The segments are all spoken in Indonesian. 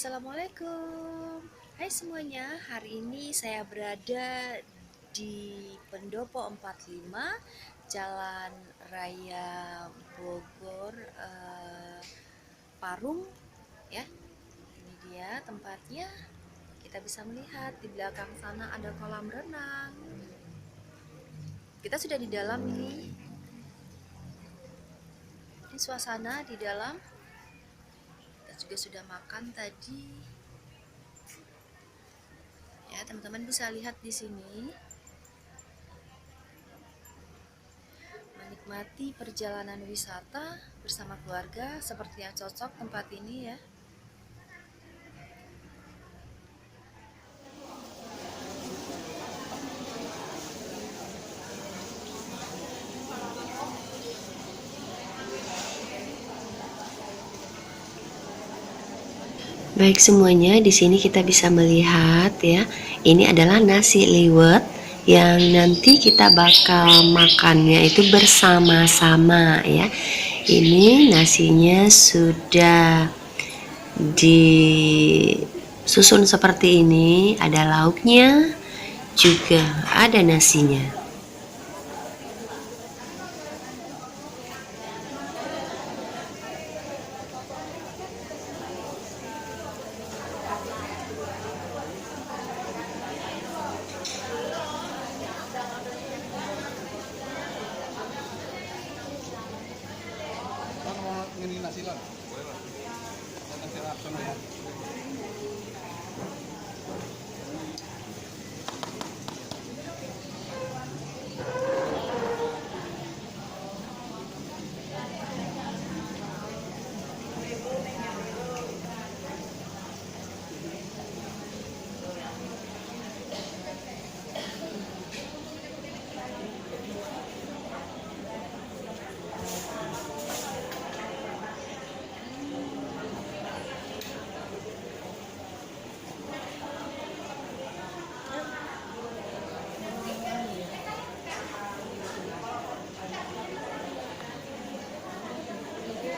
Assalamualaikum. Hai semuanya, hari ini saya berada di Pendopo 45, Jalan Raya Bogor, Parung ya. Ini dia tempatnya. Kita bisa melihat di belakang sana ada kolam renang. Kita sudah di dalam ini. Ini suasana di dalam. Kita juga sudah makan tadi. Ya, teman-teman bisa lihat di sini. Menikmati perjalanan wisata bersama keluarga seperti yang cocok tempat ini ya. Baik semuanya, di sini kita bisa melihat ya, ini adalah nasi liwet yang nanti kita bakal makannya itu bersama-sama ya. Ini nasinya sudah disusun seperti ini, ada lauknya, juga ada nasinya. Ini nasi lah. Boleh lah. Nasi langsung ya.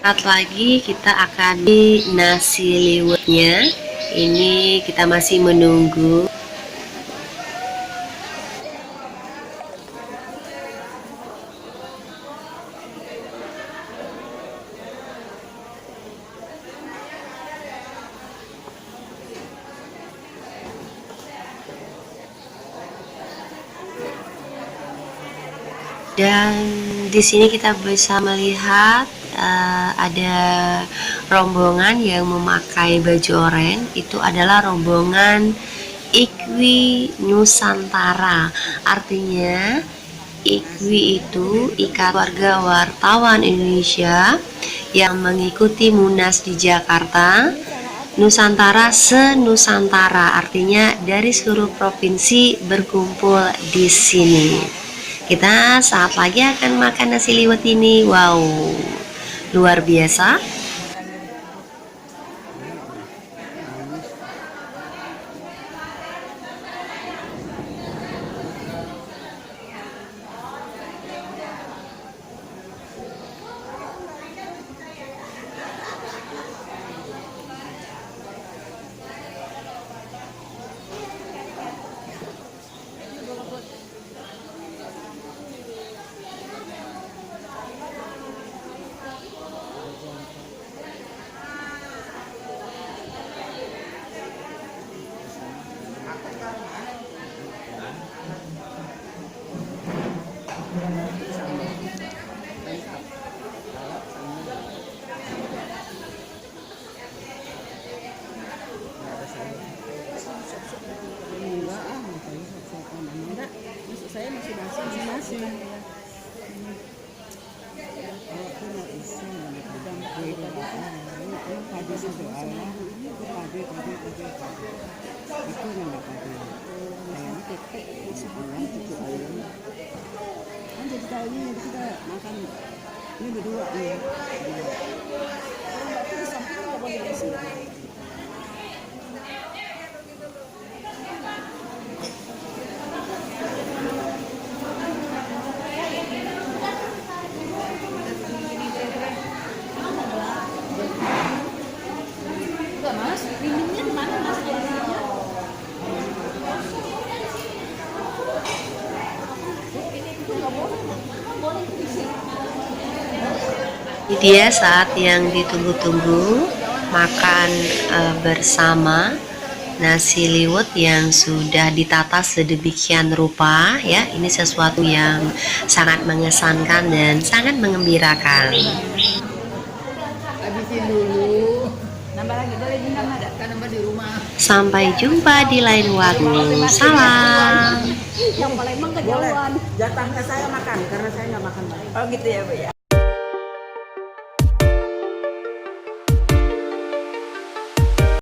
Saat lagi kita akan di nasi liwetnya. Ini kita masih menunggu. Dan di sini kita bisa melihat ada rombongan yang memakai baju oranye. Itu adalah rombongan IKWI Nusantara. Artinya IKWI itu Ikatan Keluarga Wartawan Indonesia yang mengikuti Munas di Jakarta. Nusantara se-Nusantara, artinya dari seluruh provinsi berkumpul di sini. Kita saat lagi akan makan nasi liwet ini. Wow, luar biasa. Saya masih nasi. Kalau aku nggak bisa, padi satu ayam, padi. Itu yang nggak padi. Ayam ketek, ayam itu ayam. Kan jadi tahu ini kita makan ini berdua ya. Kalau nggak di samping nggak boleh di sini. Enggak mas, minumnya Ini dia saat yang ditunggu-tunggu, makan bersama nasi liwet yang sudah ditata sedemikian rupa ya. Ini sesuatu yang sangat mengesankan dan sangat mengembirakan. Habisin dulu. Nambah lagi boleh di nama ada. Kan nambah di rumah. Sampai jumpa di lain waktu. Salam. Yang Palembang kejauhan. Jatahnya saya makan karena saya nggak makan banyak. Oh gitu ya Bu ya.